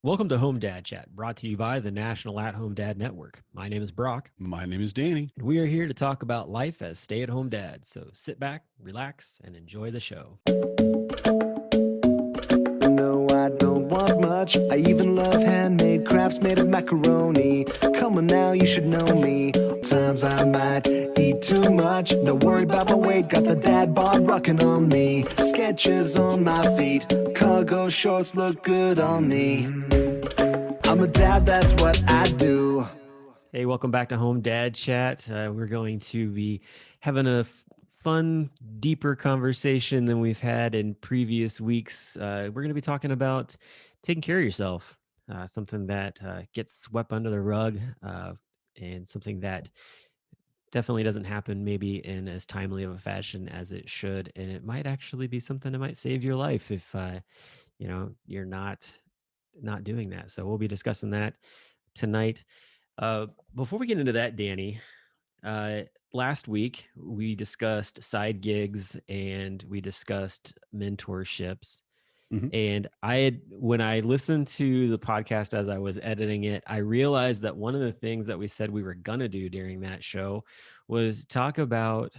Welcome to Home Dad Chat, brought to you by the National At-Home Dad Network. My name is Brock, My name is Danny. and we are here to talk about life as stay-at-home dads. So sit back, relax, and enjoy the show. No, I don't want much. I even love handmade crafts made of macaroni. Come on now, you should know me. Times I might eat too much. No worry about my weight, got the dad bod rocking on me. Sketches on my feet, cargo shorts look good on me. I'm a dad, that's what I do. Hey, welcome back to Home Dad Chat. We're going to be having a fun, deeper conversation than we've had in previous weeks. We're going to be talking about taking care of yourself, something that gets swept under the rug, and something that definitely doesn't happen maybe in as timely of a fashion as it should. And it might actually be something that might save your life if you're not doing that. So we'll be discussing that tonight. Before we get into that, Danny, last week we discussed side gigs and we discussed mentorships. And when I listened to the podcast as I was editing it, I realized that one of the things that we said we were going to do during that show was talk about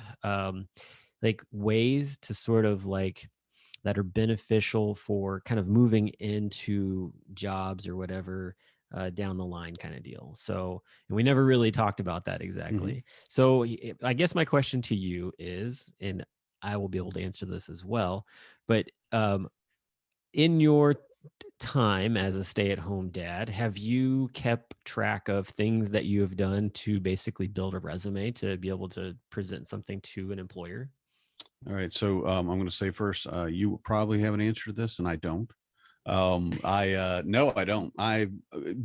like ways to sort of like that are beneficial for kind of moving into jobs or whatever down the line kind of deal. So, and we never really talked about that exactly. So I guess my question to you is, and I will be able to answer this as well, but in your time as a stay-at-home dad, have you kept track of things that you have done to basically build a resume to be able to present something to an employer? All right. So I'm going to say first, you probably have an answer to this, and I don't. No, I don't.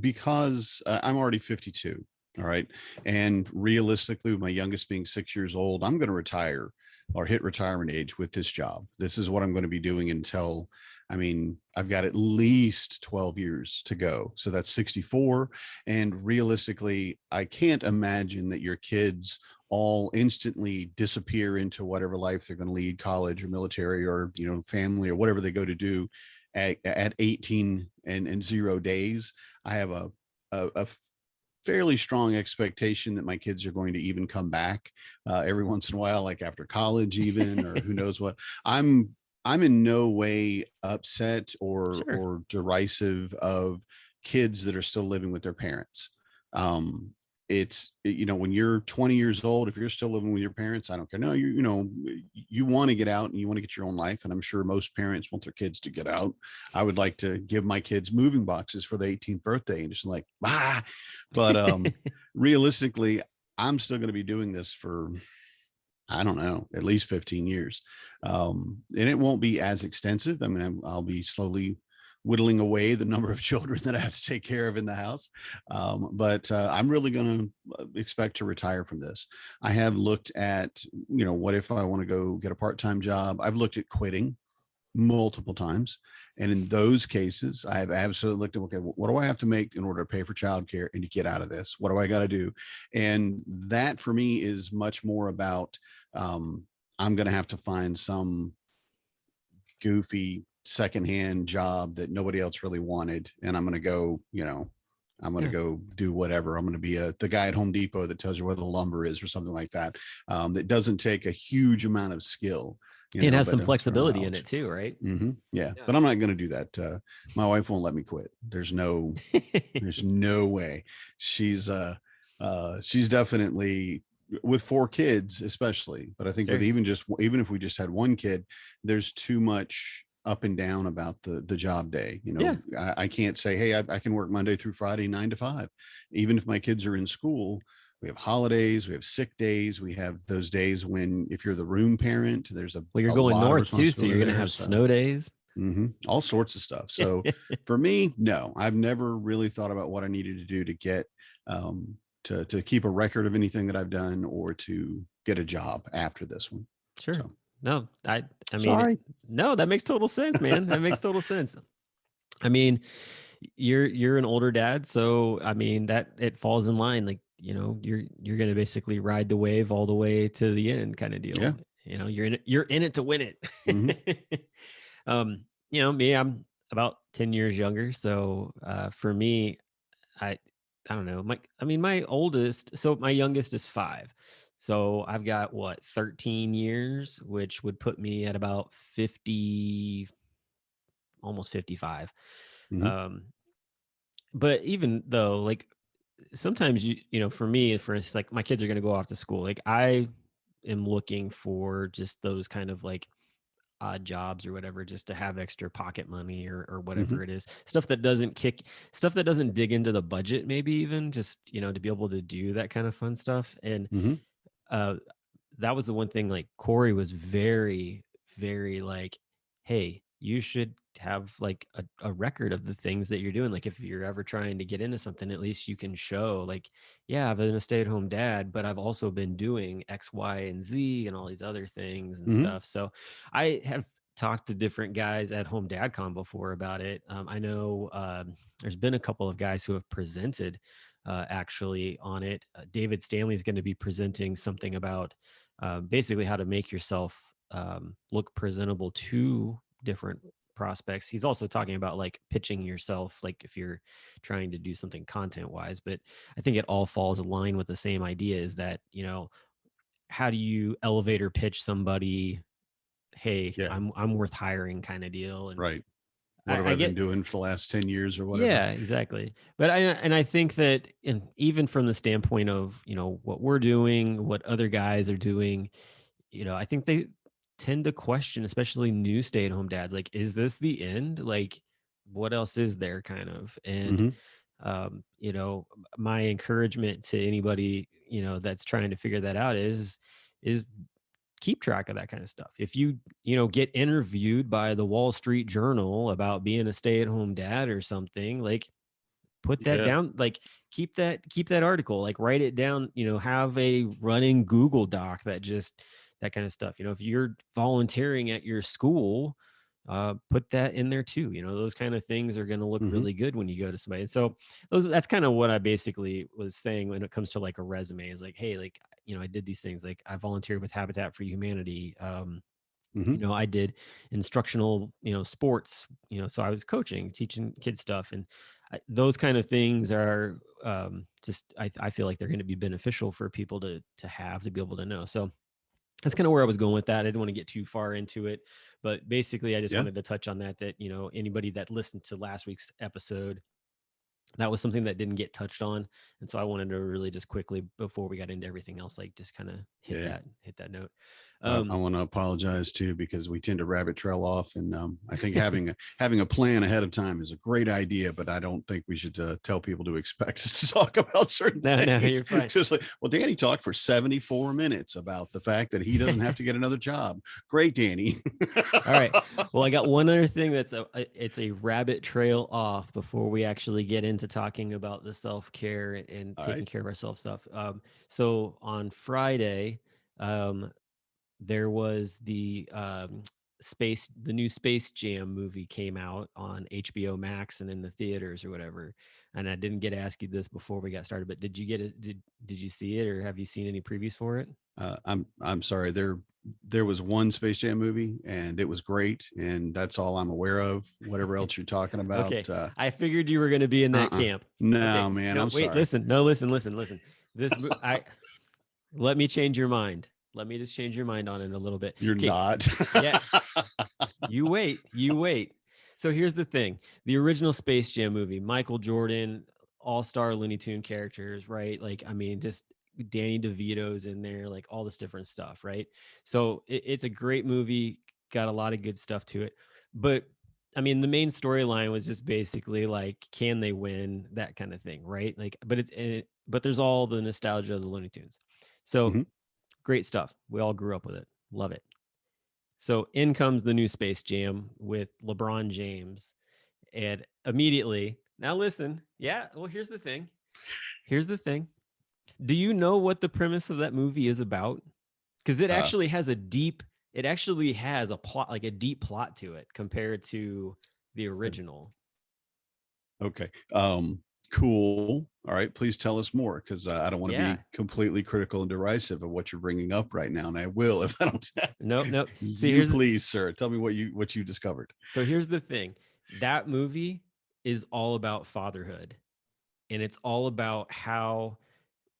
Because I'm already 52. All right. And realistically, with my youngest being 6 years old, I'm going to retire or hit retirement age with this job. This is what I'm going to be doing until, I've got at least 12 years to go. So that's 64. And realistically, I can't imagine that your kids all instantly disappear into whatever life they're going to lead, college or military or, family or whatever they go to do at 18 and 0 days. I have a fairly strong expectation that my kids are going to even come back every once in a while, like after college, even, or who knows what. I'm in no way upset or derisive of kids that are still living with their parents. When you're 20 years old, if you're still living with your parents, I don't care. No, you want to get out and you want to get your own life. And I'm sure most parents want their kids to get out. I would like to give my kids moving boxes for the 18th birthday and just like, but realistically, I'm still going to be doing this for, I don't know, at least 15 years. And it won't be as extensive. I'll be slowly whittling away the number of children that I have to take care of in the house. But I'm really going to expect to retire from this. I have looked at, what if I want to go get a part-time job? I've looked at quitting multiple times. And in those cases, I have absolutely looked at, okay, what do I have to make in order to pay for childcare and to get out of this? What do I got to do? And that for me is much more about, I'm going to have to find some goofy secondhand job that nobody else really wanted. And I'm going to go, I'm going to go do whatever. I'm going to be the guy at Home Depot that tells you where the lumber is or something like that. That doesn't take a huge amount of skill. It has some flexibility in it too, right? Yeah, but I'm not going to do that. My wife won't let me quit. There's no way. She's definitely, with 4 kids, especially, but I think with even if we just had 1 kid, there's too much up and down about the job day. I can't say, hey, I can work Monday through Friday, 9 to 5, even if my kids are in school. We have holidays, we have sick days, we have those days when, if you're the room parent, there's you're going north too, so you're going to have snow days. All sorts of stuff. So for me, no, I've never really thought about what I needed to do to get to keep a record of anything that I've done or to get a job after this one. Sure. So, no, I mean, no, that makes total sense, man. That makes total sense. I mean, you're an older dad, so I mean that it falls in line. Like, you're going to basically ride the wave all the way to the end kind of deal. Yeah. You're in it to win it. Me, about 10 years younger. So for me, I I don't know. My oldest, so my youngest is 5. So I've got what, 13 years, which would put me at about 50, almost 55. Hmm. Um, but even though, like, sometimes for me, for instance, like my kids are going to go off to school. Like I am looking for just those kind of like odd jobs or whatever, just to have extra pocket money or Hmm. whatever it is. Stuff that doesn't dig into the budget, maybe even just, to be able to do that kind of fun stuff. And Hmm. uh that was the one thing, like Corey was very, very like, hey, you should have like a record of the things that you're doing. Like if you're ever trying to get into something, at least you can show like, yeah, I've been a stay-at-home dad, but I've also been doing X, Y, and Z and all these other things and Hmm. stuff. So I have talked to different guys at Home DadCon before about it. I know there's been a couple of guys who have presented actually on it. David Stanley is going to be presenting something about basically how to make yourself look presentable to different prospects. He's also talking about like pitching yourself, like if you're trying to do something content wise. But I think it all falls in line with the same idea: is that, how do you elevator pitch somebody? Hey, Yeah. I'm worth hiring, kind of deal. And Right. What have I I been get, doing for the last 10 years or whatever? yeah, exactly. But I think that, even from the standpoint of, what we're doing, what other guys are doing, I think they tend to question, especially new stay-at-home dads, like, is this the end? Like, what else is there, kind of? And Hmm. my encouragement to anybody, that's trying to figure that out is keep track of that kind of stuff. If you, get interviewed by the Wall Street Journal about being a stay-at-home dad or something, like, put that Yeah. down, like, keep that article, like, write it down, have a running Google Doc, that kind of stuff. If you're volunteering at your school, put that in there too. Those kind of things are going to look Hmm. really good when you go to somebody. And so that's kind of what I basically was saying when it comes to like a resume, is like, hey, like, I did these things, like I volunteered with Habitat for Humanity. Hmm. I did instructional, sports, so I was coaching, teaching kids stuff. And those kind of things are just, I feel like they're going to be beneficial for people to have, to be able to know. So that's kind of where I was going with that. I didn't want to get too far into it, but basically I just Yeah. wanted to touch on that, anybody that listened to last week's episode, that was something that didn't get touched on. And so I wanted to really just quickly, before we got into everything else, like just kind of hit Yeah. that note. I Um, want to apologize too, because we tend to rabbit trail off, and I think having a plan ahead of time is a great idea. But I don't think we should tell people to expect us to talk about certain no, things. you're fine. Just like, well, Danny talked for 74 minutes about the fact that he doesn't have to get another job. Great, Danny. All right. Well, I got one other thing it's a rabbit trail off before we actually get into talking about the self-care and All taking right. care of ourselves stuff. So on Friday, um, there was the new Space Jam movie came out on HBO Max and in the theaters or whatever. And I didn't get to ask you this before we got started, but did you get it? Did you see it, or have you seen any previews for it? I'm sorry. There was one Space Jam movie, and it was great, and that's all I'm aware of. Whatever else you're talking about, Okay. I figured you were going to be in that uh-uh. camp. Okay. No, man. No, I'm wait, sorry. listen. No, listen. I let me change your mind. Let me just change your mind on it a little bit. You're Okay. not. Yeah. You wait. So here's the thing. The original Space Jam movie, Michael Jordan, all-star Looney Tune characters, right? Like, I mean, just Danny DeVito's in there, like all this different stuff, right? So it's a great movie, got a lot of good stuff to it. But I mean, the main storyline was just basically like, can they win? That kind of thing, right? Like, but there's all the nostalgia of the Looney Tunes. So Mhm. great stuff. We all grew up with it. Love it. So in comes the new Space Jam with LeBron James. And immediately, now listen, yeah, well, here's the thing. Here's the thing. Do you know what the premise of that movie is about? Because Uh, it actually has a plot, like a deep plot to it compared to the uh, original. okay. Cool. All right. Please tell us more, because I don't want to Yeah. be completely critical and derisive of what you're bringing up right now, and I will if I don't. No. See, You please, sir, tell me what you discovered. so here's the thing. that movie is all about fatherhood, and it's all about how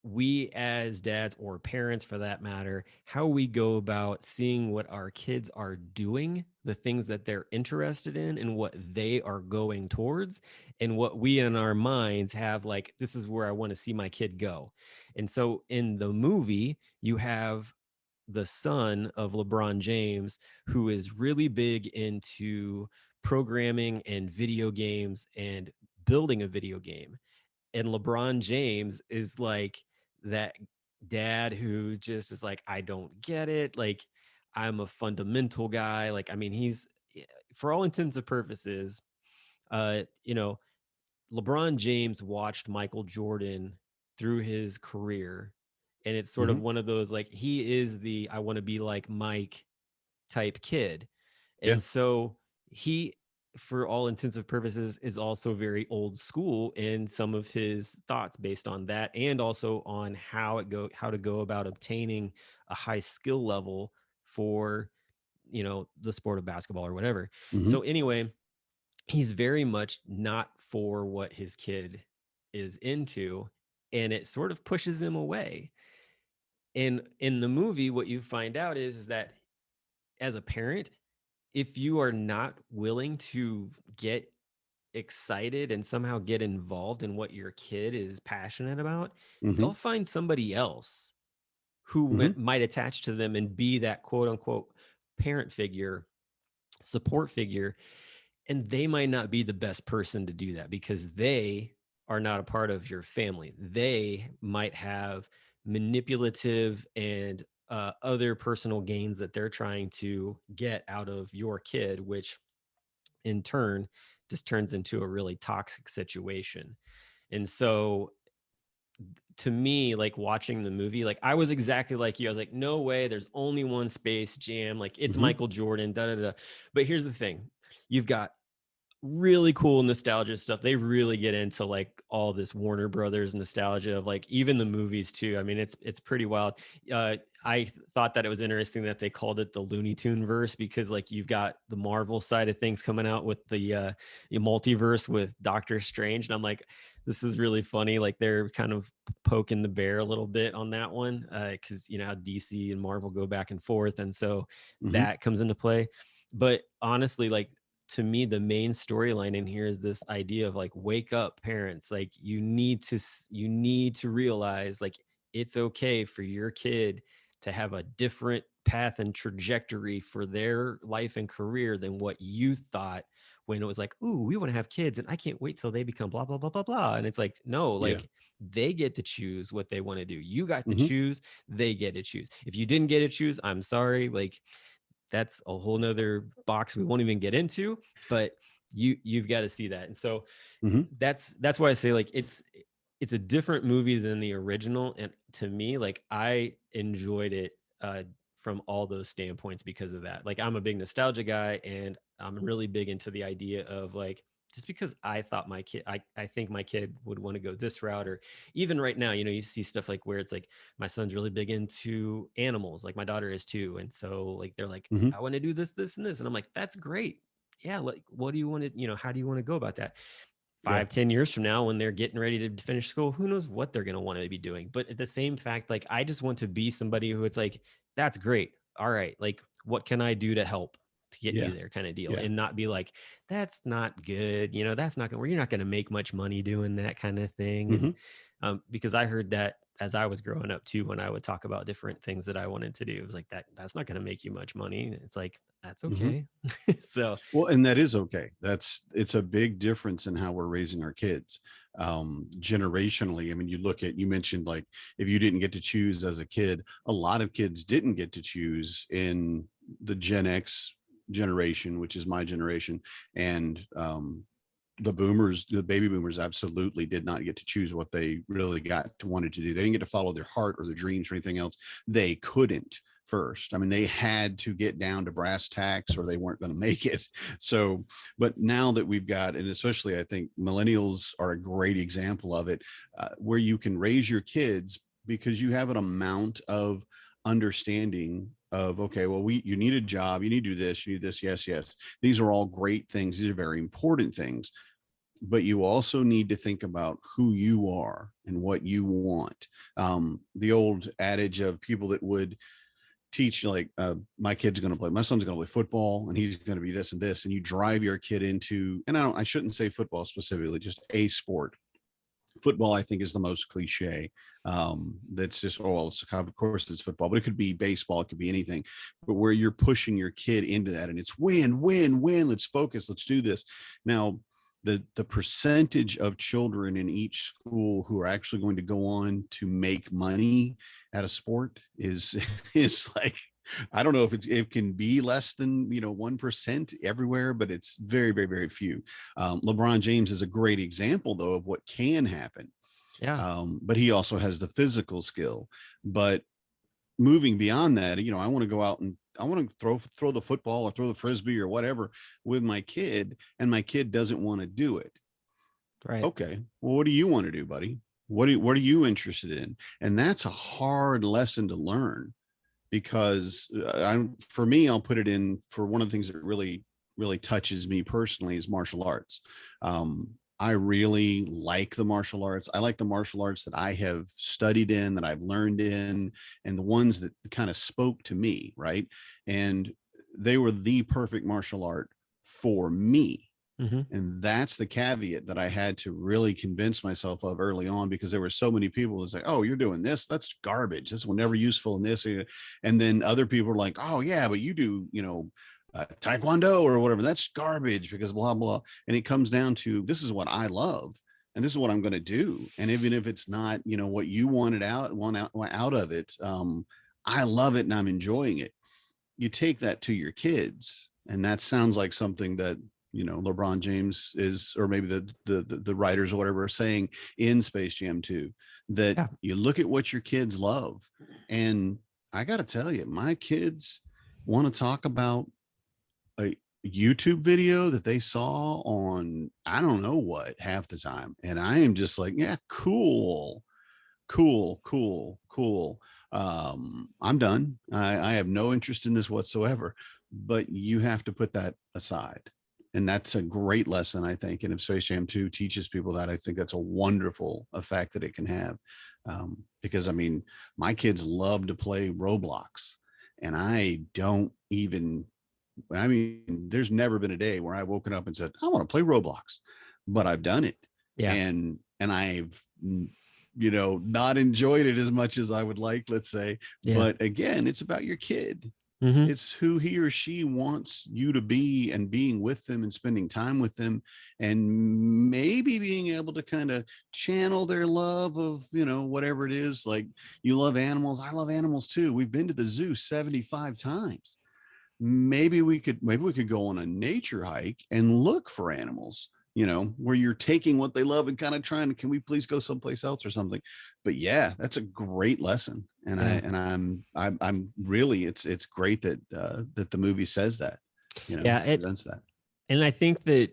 we as dads, or parents for that matter, how we go about seeing what our kids are doing, the things that they're interested in and what they are going towards, and what we in our minds have like, this is where I want to see my kid go. And so in the movie, you have the son of LeBron James, who is really big into programming and video games and building a video game. And LeBron James is like that dad who just is like, I don't get it. Like, I'm a fundamental guy. Like, I mean, he's, for all intents and purposes, you know, LeBron James watched Michael Jordan through his career. And it's sort of Hmm. one of those like, he is the I want to be like Mike type kid. Yeah. And so he, for all intensive purposes, is also very old school in some of his thoughts based on that, and also on how to go about obtaining a high skill level for, the sport of basketball or whatever. Hmm. So anyway, he's very much not for what his kid is into, and it sort of pushes him away. And in the movie, what you find out is that as a parent, if you are not willing to get excited and somehow get involved in what your kid is passionate about, Hmm. they'll find somebody else who Hmm. might attach to them and be that quote unquote parent figure, support figure. And they might not be the best person to do that because they are not a part of your family. They might have manipulative and other personal gains that they're trying to get out of your kid, which in turn just turns into a really toxic situation. And so to me, like watching the movie, like I was exactly like you. I was like, no way, there's only one Space Jam. Like it's Hmm. Michael Jordan, da da da. But here's the thing. You've got really cool nostalgia stuff. They really get into like all this Warner Brothers nostalgia of like even the movies too. I mean, it's pretty wild. I thought that it was interesting that they called it the Looney Tune verse because like you've got the Marvel side of things coming out with the multiverse with Doctor Strange, and I'm like, this is really funny. Like they're kind of poking the bear a little bit on that one because you know how DC and Marvel go back and forth, and so Hmm. that comes into play. But honestly, like to me the main storyline in here is this idea of like wake up parents, like you need to realize like it's okay for your kid to have a different path and trajectory for their life and career than what you thought when it was like, ooh, we want to have kids and I can't wait till they become blah blah blah blah blah. And it's like, no, Yeah. like they get to choose what they want to do. You got to Hmm. choose, they get to choose. If you didn't get to choose, I'm sorry. Like that's a whole nother box we won't even get into, but you've got to see that. And so Hmm. that's why I say like it's a different movie than the original, and to me like I enjoyed it from all those standpoints because of that. Like I'm a big nostalgia guy, and I'm really big into the idea of like, just because I thought I think my kid would want to go this route, or even right now, you see stuff like where it's like my son's really big into animals, like my daughter is too. And so like they're like, Hmm. I want to do this, this, and this. And I'm like, that's great. Yeah, like what do you want to, how do you want to go about that? Yeah. 5-10 years from now when they're getting ready to finish school, who knows what they're going to want to be doing. But at the same fact, like I just want to be somebody who it's like, that's great, all right, like what can I do to help to get you Yeah. there kind of deal, Yeah. and not be like, that's not good, that's not gonna, where you're not going to make much money doing that kind of thing. And Hmm. because I heard that as I was growing up too, when I would talk about different things that I wanted to do, it was like that's not going to make you much money. It's like, that's Hmm. okay. So Well, and that is okay. It's a big difference in how we're raising our kids. Generationally, I mean, you mentioned like if you didn't get to choose as a kid, a lot of kids didn't get to choose in the Gen X generation, which is my generation, and the baby boomers absolutely did not get to choose what they really wanted to do. They didn't get to follow their heart or their dreams or anything else. They couldn't first. I mean, they had to get down to brass tacks or they weren't going to make it. So, but now that we've got, and especially I think millennials are a great example of it, where you can raise your kids because you have an amount of understanding of, okay, well, you need a job, you need to do this, you need this. Yes, yes. These are all great things. These are very important things. But you also need to think about who you are and what you want. The old adage of people that would teach, like, my son's going to play football and he's going to be this and this. And you drive your kid into, and I shouldn't say football specifically, just a sport. Football, I think, is the most cliche. That's just, oh, well, of course it's football, but it could be baseball, it could be anything. But where you're pushing your kid into that, and it's win, win, win. Let's focus. Let's do this. Now, the percentage of children in each school who are actually going to go on to make money at a sport is is like, I don't know if it can be less than 1% everywhere, but it's very, very, very few. LeBron James is a great example, though, of what can happen. Yeah. But he also has the physical skill. But moving beyond that, I want to go out and I want to throw the football or throw the frisbee or whatever with my kid, and my kid doesn't want to do it. Right. Okay, well, what do you want to do, buddy? What are you interested in? And that's a hard lesson to learn, because for me, I'll put it in for one of the things that really, really touches me personally is martial arts. I really like the martial arts. I like the martial arts that I have studied in, that I've learned in, and the ones that kind of spoke to me, right? And they were the perfect martial art for me. Mm-hmm. And that's the caveat that I had to really convince myself of early on, because there were so many people that say, oh, you're doing this, that's garbage, this will never useful in this. And then other people are like, oh yeah, but you do, taekwondo or whatever, that's garbage because blah blah. And it comes down to, this is what I love and this is what I'm going to do. And even if it's not what you wanted out of it, I love it and I'm enjoying it. You take that to your kids, and that sounds like something that LeBron James is, or maybe the writers or whatever are saying in Space Jam 2, that Yeah. you look at what your kids love. And I got to tell you, my kids want to talk about a YouTube video that they saw on, I don't know what, half the time. And I am just like, yeah, cool. I'm done. I have no interest in this whatsoever, but you have to put that aside. And that's a great lesson, I think. And if Space Jam 2 teaches people that, I think that's a wonderful effect that it can have. Because I mean, my kids love to play Roblox, and there's never been a day where I've woken up and said, I want to play Roblox, but I've done it. Yeah. And I've, not enjoyed it as much as I would like, let's say. Yeah. But again, it's about your kid. Mm-hmm. It's who he or she wants you to be, and being with them and spending time with them, and maybe being able to kind of channel their love of, whatever it is. Like, you love animals. I love animals too. We've been to the zoo 75 times. Maybe we could go on a nature hike and look for animals, where you're taking what they love and kind of trying to, can we please go someplace else or something? But yeah, that's a great lesson. And I'm really, it's great that the movie says that, presents that. And I think that,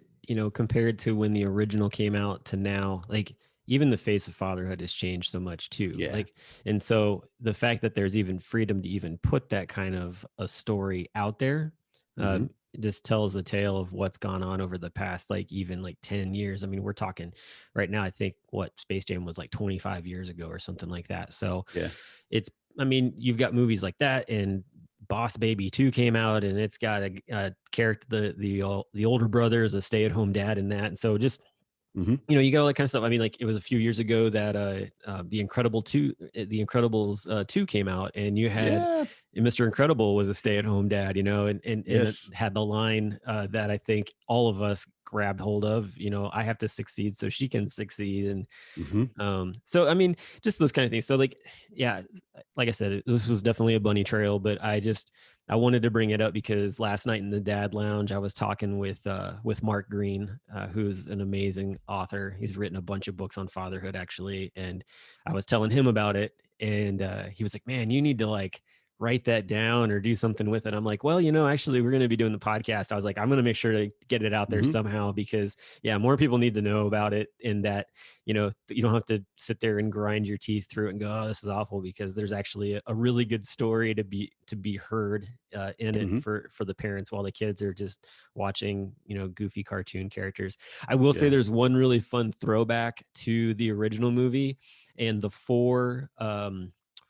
compared to when the original came out to now, like, even the face of fatherhood has changed so much too. Yeah. Like, and so the fact that there's even freedom to even put that kind of a story out there, it just tells a tale of what's gone on over the past, like, even like 10 years. I mean, we're talking right now, I think Space Jam was like 25 years ago or something like that. So yeah, you've got movies like that, and Boss Baby 2 came out, and it's got a character, the older brother is a stay-at-home dad in that. And so just, you got all that kind of stuff. I mean, like, it was a few years ago that the Incredibles 2 came out, and you had Mr. Incredible was a stay-at-home dad, and yes. it had the line that I think all of us grabbed hold of, I have to succeed so she can succeed. And so I mean, just those kind of things. So, like, yeah, like I said, this was definitely a bunny trail, but I wanted to bring it up because last night in the Dad Lounge, I was talking with Mark Green, who's an amazing author. He's written a bunch of books on fatherhood, actually. And I was telling him about it, and he was like, man, you need to, like, write that down or do something with it. I'm like, well, actually we're going to be doing the podcast. I was like, I'm going to make sure to get it out there Mhm. somehow, because more people need to know about it. And that, you don't have to sit there and grind your teeth through it and go, oh, this is awful, because there's actually a really good story to be heard in it Mhm. for the parents, while the kids are just watching, goofy cartoon characters. I will say Yeah. there's one really fun throwback to the original movie, and the four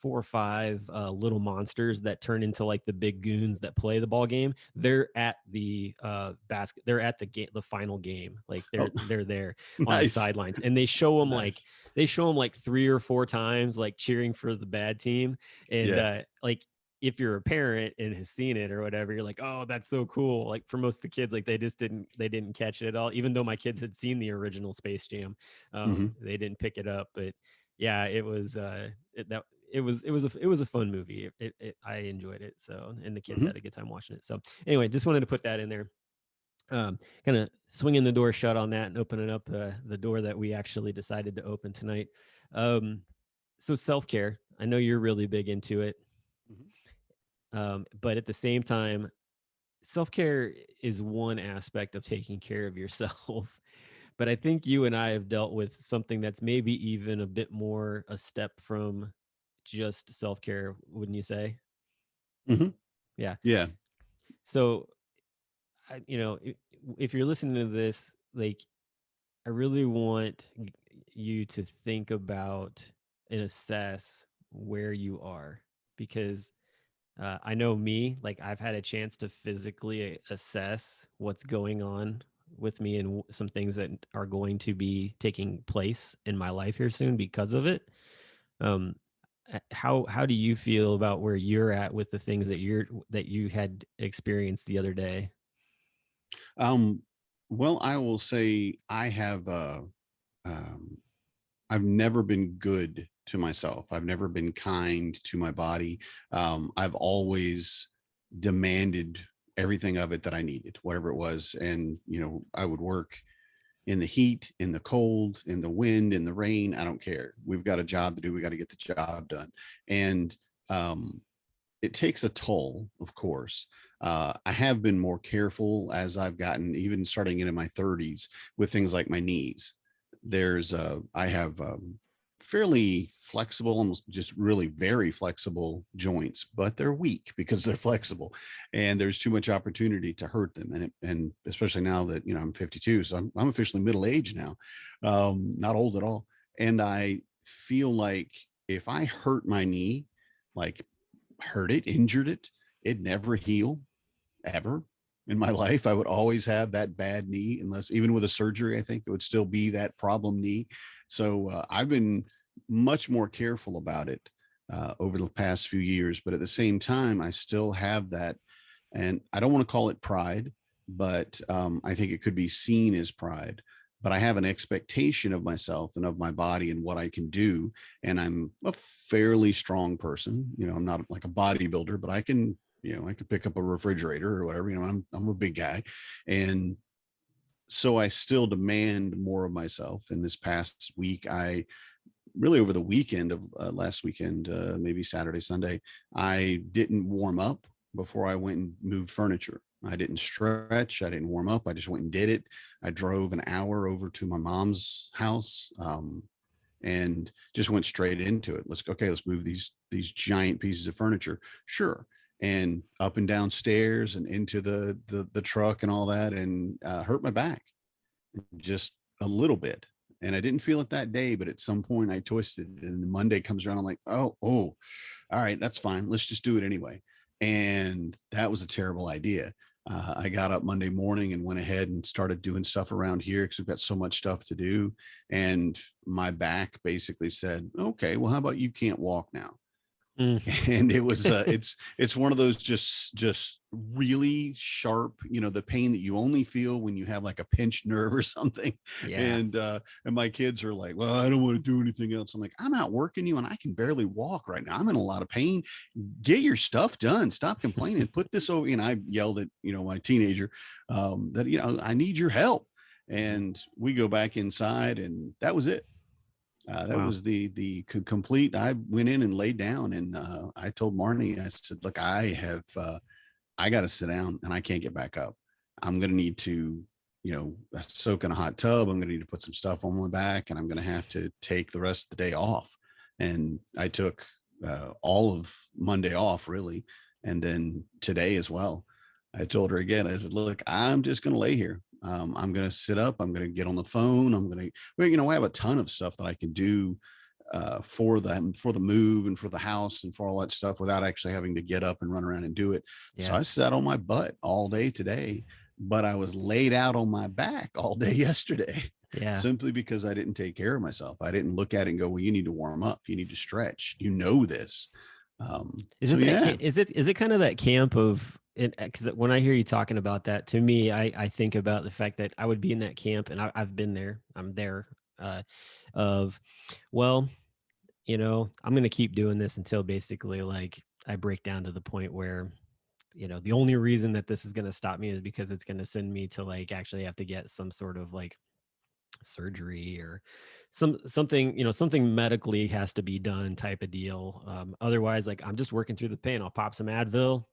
or five little monsters that turn into like the big goons that play the ball game. They're at the basket. They're at the final game. Like Oh, they're there on the nice. sidelines, and they show them Nice. like 3 or 4 times, like cheering for the bad team. And Yeah. like, if you're a parent and has seen it or whatever, you're like, oh, that's so cool. Like, for most of the kids, like they didn't catch it at all. Even though my kids had seen the original Space Jam, Mhm. they didn't pick it up. But yeah, it was it was a fun movie. I enjoyed it. So, and the kids Mhm. had a good time watching it. So anyway, just wanted to put that in there. Kind of swinging the door shut on that and opening up the door that we actually decided to open tonight. So self-care, I know you're really big into it. Mhm. But at the same time, self-care is one aspect of taking care of yourself. But I think you and I have dealt with something that's maybe even a bit more a step from just self-care, wouldn't you say? Mhm. Yeah. Yeah. So, if you're listening to this, like, I really want you to think about and assess where you are, because I know me, like, I've had a chance to physically assess what's going on with me, and some things that are going to be taking place in my life here soon because of it. Um, how do you feel about where you're at with the things that you had experienced the other day? Um, well, I will say I have um I've never been good to myself. I've never been kind to my body. I've always demanded everything of it that I needed, whatever it was. And, I would work in the heat, in the cold, in the wind, in the rain. I don't care. We've got a job to do. We got to get the job done. And um, it takes a toll, of course. I have been more careful as I've gotten, even starting into my 30s, with things like my knees. I have fairly flexible, almost just really very flexible joints, but they're weak because they're flexible, and there's too much opportunity to hurt them. And especially now that I'm 52, so I'm officially middle aged now, not old at all. And I feel like if I hurt my knee, like hurt it, injured it, it'd never heal ever in my life. I would always have that bad knee, unless even with a surgery, I think it would still be that problem knee. So I've been much more careful about it over the past few years. But at the same time, I still have that. And I don't want to call it pride, but I think it could be seen as pride. But I have an expectation of myself and of my body and what I can do. And I'm a fairly strong person. I'm not like a bodybuilder, but I could pick up a refrigerator or whatever. I'm a big guy. And so I still demand more of myself. And this past week, I really, over the weekend of last weekend, maybe Saturday, Sunday, I didn't warm up before I went and moved furniture. I didn't stretch. I didn't warm up. I just went and did it. I drove an hour over to my mom's house, and just went straight into it. Let's move these giant pieces of furniture. Sure. And up and down stairs and into the truck and all that, and hurt my back just a little bit. And I didn't feel it that day, but at some point I twisted, and Monday comes around. I'm like, oh, all right, that's fine. Let's just do it anyway. And that was a terrible idea. I got up Monday morning and went ahead and started doing stuff around here because we've got so much stuff to do. And my back basically said, okay, well, how about you can't walk now? Mm. And it was it's one of those just really sharp, the pain that you only feel when you have like a pinched nerve or something. Yeah. And my kids are like, well, I don't want to do anything else. I'm like, I'm out working you and I can barely walk right now. I'm in a lot of pain. Get your stuff done. Stop complaining. Put this over. And I yelled at my teenager that I need your help. And we go back inside, and that was it. That Wow. was complete. I went in and laid down, and I told Marnie, I said, "Look, I got to sit down, and I can't get back up. I'm going to need to, soak in a hot tub. I'm going to need to put some stuff on my back, and I'm going to have to take the rest of the day off." And I took all of Monday off, really, and then today as well. I told her again. I said, "Look, I'm just going to lay here. I'm going to sit up. I'm going to get on the phone. I'm going to, I have a ton of stuff that I can do for the move and for the house and for all that stuff without actually having to get up and run around and do it." So Yeah. I sat on my butt all day today, but I was laid out on my back all day yesterday Yeah. simply because I didn't take care of myself. I didn't look at it and go, "Well, you need to warm up. You need to stretch. You know this." Is So it that yeah. is it kind of that camp of it? Because when I hear you talking about that, to me, I think about the fact that I would be in that camp, and I've been there. I'm there. Uh, of, well, I'm going to keep doing this until basically like I break down to the point where, the only reason that this is going to stop me is because it's going to send me to like actually have to get some sort of like surgery or something, something medically has to be done type of deal. Otherwise, like I'm just working through the pain. I'll pop some Advil,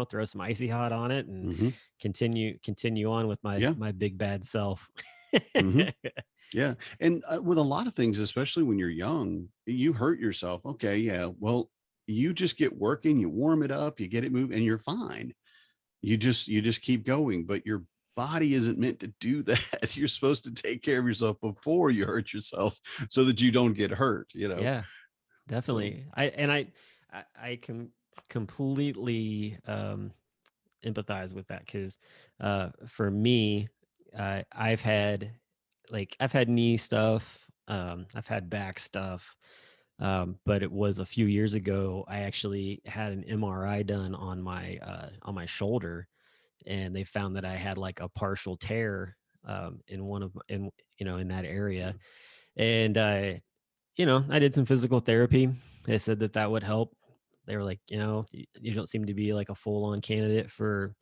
throw some icy hot on it and Hmm. continue on with my Yeah. my big bad self. Hmm. Yeah. And with a lot of things, especially when you're young, you hurt yourself. Okay. Yeah. Well, you just get working, you warm it up, you get it moving, and you're fine. You just keep going, but your body isn't meant to do that. You're supposed to take care of yourself before you hurt yourself so that you don't get hurt. Yeah, So, definitely. I can completely empathize with that because for me, I've had knee stuff, I've had back stuff, but it was a few years ago. I actually had an MRI done on my shoulder, and they found that I had like a partial tear in one of in that area, and I did some physical therapy. They said that that would help. They were like, you don't seem to be like a full on candidate for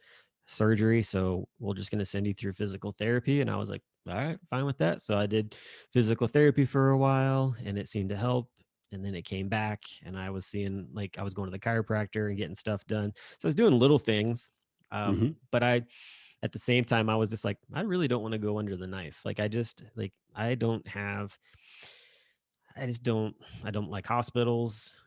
surgery. So we're just going to send you through physical therapy. And I was like, all right, fine with that. So I did physical therapy for a while and it seemed to help. And then it came back and I was seeing like I was going to the chiropractor and getting stuff done. So I was doing little things. mhm. But at the same time, I was just like, I really don't want to go under the knife. Like I just like, I just I don't like hospitals.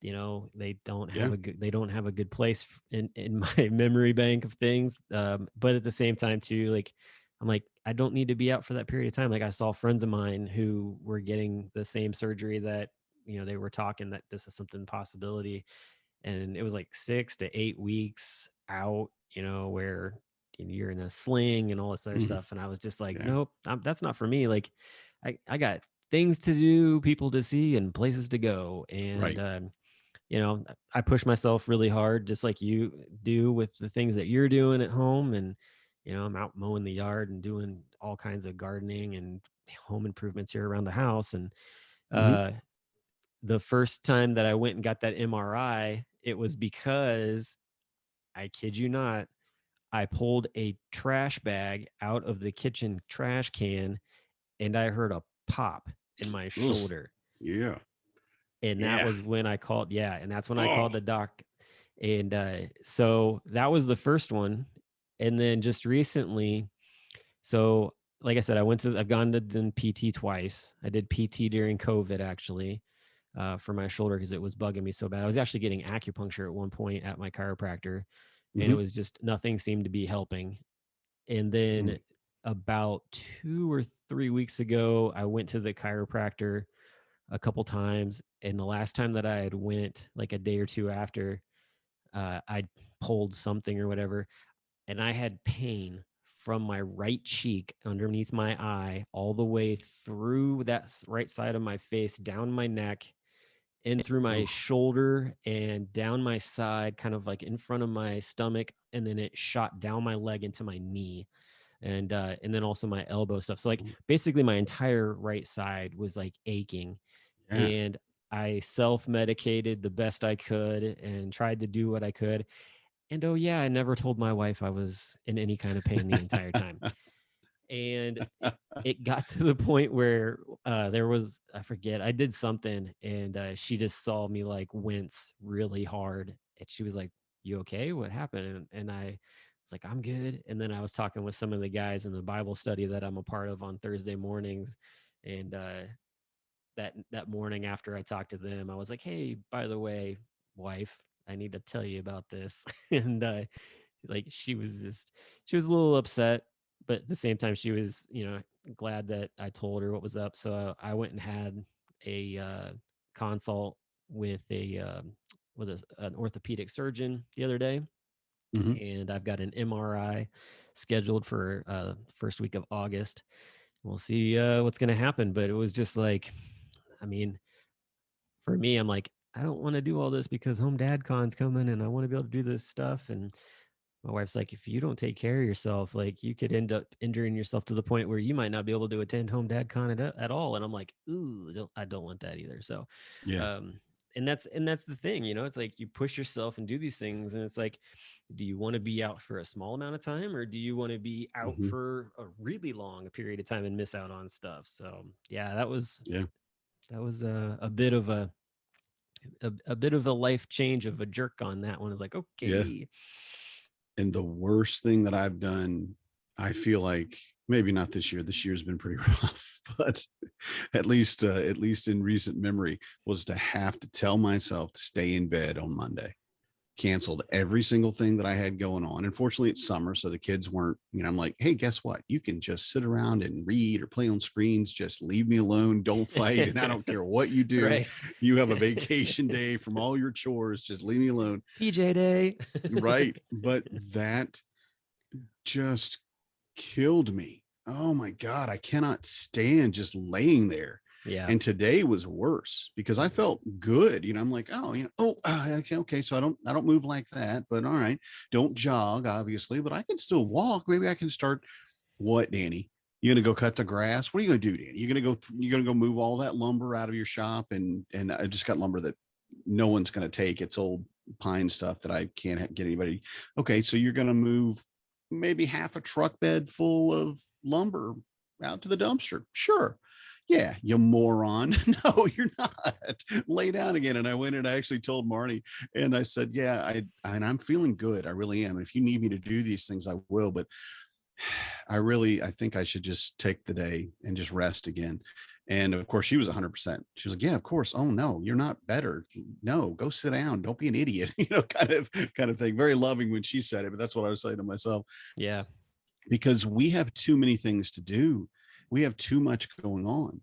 Yeah. They don't have a good place in my memory bank of things. But at the same time too, like I'm like, I don't need to be out for that period of time. Like I saw friends of mine who were getting the same surgery that, they were talking that this is something possibility. And it was like 6 to 8 weeks out, where you're in a sling and all this other Mhm. stuff. And I was just like, Yeah. nope, that's not for me. Like I got things to do, people to see, and places to go. And, Right. I push myself really hard, just like you do with the things that you're doing at home. And, I'm out mowing the yard and doing all kinds of gardening and home improvements here around the house. And, Hmm. uh, the first time that I went and got that MRI, it was because I kid you not, I pulled a trash bag out of the kitchen trash can and I heard a pop in my Oof. shoulder. Yeah. And that Yeah. was when I called, yeah, and that's when I Oh. called the doc. And so that was the first one. And then just recently, so like I said, I've gone to done PT twice. I did PT during COVID actually, for my shoulder because it was bugging me so bad. I was actually getting acupuncture at one point at my chiropractor, and it Hmm. was just nothing seemed to be helping. And then about 2 or 3 weeks ago, I went to the chiropractor a couple times, and the last time that I had went, like a day or two after, I pulled something or whatever, and I had pain from my right cheek underneath my eye all the way through that right side of my face, down my neck, in through my Oh. shoulder and down my side, kind of like in front of my stomach, and then it shot down my leg into my knee, and then also my elbow stuff. So like basically my entire right side was like aching, Yeah. and I self-medicated the best I could and tried to do what I could. And oh yeah, I never told my wife I was in any kind of pain the entire time. And it got to the point where there was, I forget, I did something, and she just saw me like wince really hard, and she was like, "You okay? What happened?" And I was like, "I'm good." And then I was talking with some of the guys in the Bible study that I'm a part of on Thursday mornings, and that morning after I talked to them, I was like, "Hey, by the way, wife, I need to tell you about this." And like she was a little upset, but at the same time she was, glad that I told her what was up. So I went and had a consult with an orthopedic surgeon the other day, Mhm. and I've got an MRI scheduled for first week of August. We'll see what's going to happen, but it was just like, I mean, for me, I'm like, I don't want to do all this because home dad con's coming and I want to be able to do this stuff. And my wife's like, if you don't take care of yourself, like you could end up injuring yourself to the point where you might not be able to attend home dad con at all. And I'm like, ooh, I don't want that either. So, Yeah. um, and that's the thing, it's like you push yourself and do these things, and it's like, do you want to be out for a small amount of time, or do you want to be out Mhm. for a really long period of time and miss out on stuff? So yeah, that was a bit of a bit of a life change of a jerk on that one. Is like, Yeah. okay. And the worst thing that I've done, I feel like maybe not this year. This year's been pretty rough, but at least in recent memory, was to have to tell myself to stay in bed on Monday. Canceled every single thing that I had going on. Unfortunately, it's summer, so the kids weren't, I'm like, hey, guess what? You can just sit around and read or play on screens. Just leave me alone. Don't fight. And I don't care what you do. Right. You have a vacation day from all your chores. Just leave me alone. PJ day. Right. But that just killed me. Oh my God. I cannot stand just laying there. Yeah. And today was worse because I felt good. I'm like, oh, okay. So I don't move like that, but all right. Don't jog, obviously, but I can still walk. Maybe I can start. What, Danny? You gonna go cut the grass? What are you gonna do, Danny? You're gonna go move all that lumber out of your shop, and I just got lumber that no one's gonna take. It's old pine stuff that I can't get anybody. Okay, so you're gonna move maybe half a truck bed full of lumber out to the dumpster. Sure. Yeah, you moron. No, you're not. Lay down again. And I went and I actually told Marnie, and I said, yeah, and I'm feeling good. I really am. If you need me to do these things, I will. But I think I should just take the day and just rest again. And of course, she was 100%. She was like, yeah, of course. Oh no, you're not better. No, go sit down. Don't be an idiot. Kind of thing. Very loving when she said it, but that's what I was saying to myself, Yeah. because we have too many things to do. We have too much going on.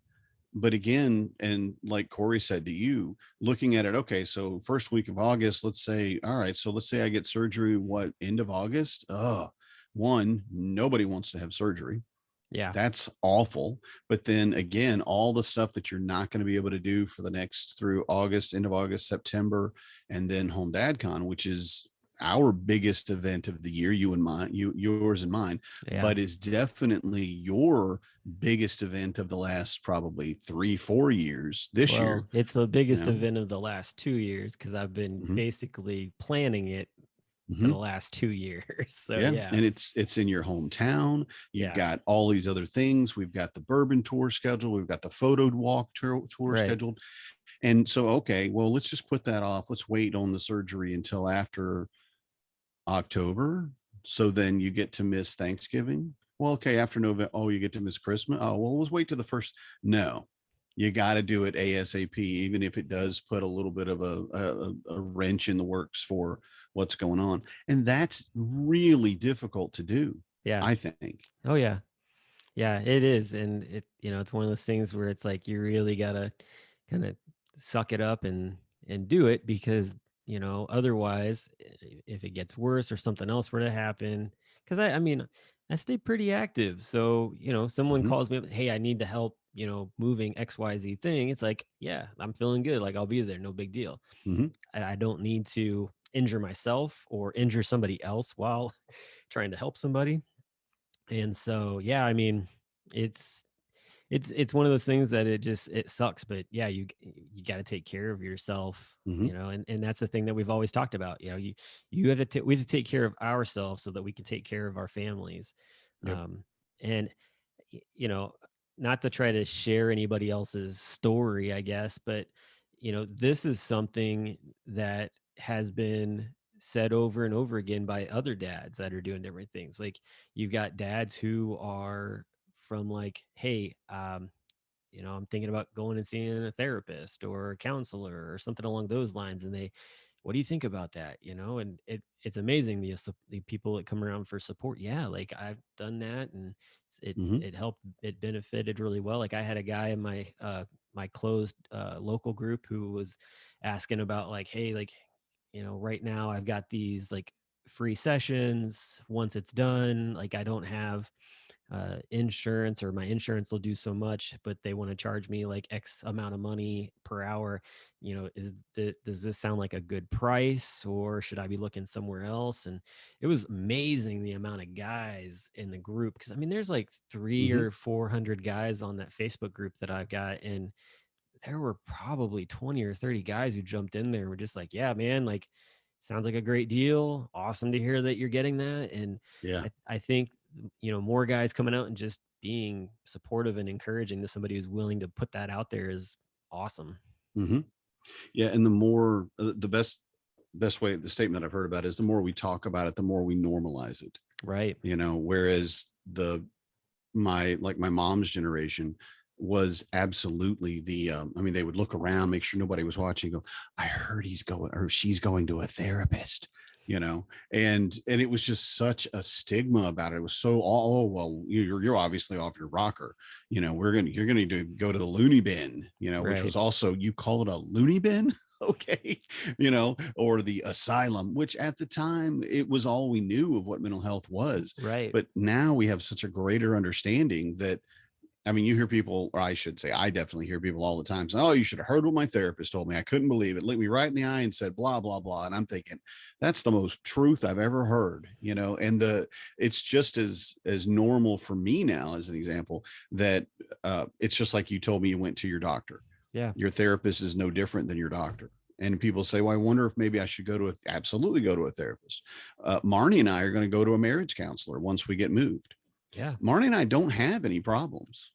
But again, and like Corey said to you, looking at it, okay, so first week of August, let's say, all right, so let's say I get surgery, what, end of August? One, nobody wants to have surgery. Yeah. That's awful. But then again, all the stuff that you're not going to be able to do for the next through August, end of August, September, and then Home Dad Con, which is our biggest event of the year, yours and mine, Yeah. but is definitely your biggest event of the last probably 3-4 years this year. Well, it's the biggest event of the last 2 years because I've been Mhm. basically planning it for the Mhm. last 2 years. So Yeah. yeah. And it's in your hometown. You've Yeah. got all these other things. We've got the bourbon tour scheduled. We've got the photo walk tour Right. scheduled. And so, okay, well, let's just put that off. Let's wait on the surgery until after October. So then you get to miss Thanksgiving. Well, okay, after November, oh, you get to miss Christmas. Oh, well, let's wait to the first. No, you got to do it ASAP, even if it does put a little bit of a wrench in the works for what's going on. And that's really difficult to do, Yeah. I think. Oh yeah. Yeah, it is. And it's one of those things where it's like you really gotta kind of suck it up and do it because, otherwise if it gets worse or something else were to happen, because I mean, I stay pretty active. So, someone Mhm. calls me up, hey, I need to help, moving XYZ thing. It's like, yeah, I'm feeling good. Like I'll be there, no big deal. Mhm. I don't need to injure myself or injure somebody else while trying to help somebody. And so, yeah, I mean, it's it's one of those things that it sucks, but yeah, you got to take care of yourself, Mhm. and that's the thing that we've always talked about. You we have to take care of ourselves so that we can take care of our families. Yep. And you know, not to try to share anybody else's story, I guess, but this is something that has been said over and over again by other dads that are doing different things. Like you've got dads who are from like, hey, I'm thinking about going and seeing a therapist or a counselor or something along those lines. And what do you think about that? And it's amazing the people that come around for support. Yeah, like I've done that, and Hmm. it helped. It benefited really well. Like I had a guy in my closed local group who was asking about like, hey, like right now I've got these like free sessions. Once it's done, like I don't have insurance, or my insurance will do so much, but they want to charge me like X amount of money per hour. Does this sound like a good price, or should I be looking somewhere else? And it was amazing the amount of guys in the group, because I mean there's like three Hmm. or 400 guys on that Facebook group that I've got, and there were probably 20 or 30 guys who jumped in there and were just like, yeah, man, like sounds like a great deal. Awesome to hear that you're getting that. And Yeah. I think, more guys coming out and just being supportive and encouraging to somebody who's willing to put that out there is awesome. Hmm. Yeah. And the more, the best way, the statement I've heard about is the more we talk about it, the more we normalize it, Right. whereas my mom's generation was absolutely I mean, they would look around, make sure nobody was watching, go, I heard he's going or she's going to a therapist, and it was just such a stigma about it. It was so, oh well, you're obviously off your rocker, you're gonna need to go to the loony bin, which Right. was also, you call it a loony bin. Okay. Or the asylum, which at the time it was all we knew of what mental health was. Right. But now we have such a greater understanding that, I mean, you hear people, or I should say, I definitely hear people all the time saying, oh, you should have heard what my therapist told me. I couldn't believe it. Looked me right in the eye and said, blah, blah, blah. And I'm thinking, that's the most truth I've ever heard, and it's just as normal for me now, as an example, that it's just like you told me you went to your doctor. Yeah. Your therapist is no different than your doctor. And people say, well, I wonder if maybe I should absolutely go to a therapist. Marnie and I are going to go to a marriage counselor once we get moved. Yeah. Marnie and I don't have any problems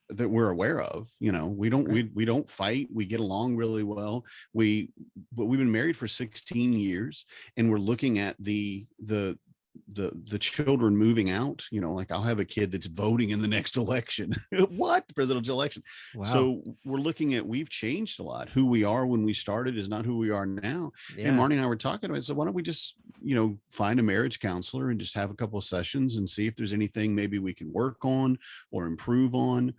that we're aware of. We don't, Right. we don't fight. We get along really well. But we've been married for 16 years, and we're looking at the children moving out. Like I'll have a kid that's voting in the next election. What? Presidential election. Wow. So we're looking at, we've changed a lot. Who we are when we started is not who we are now. Yeah. And Marnie and I were talking about it. So why don't we just, find a marriage counselor and just have a couple of sessions and see if there's anything maybe we can work on or improve on.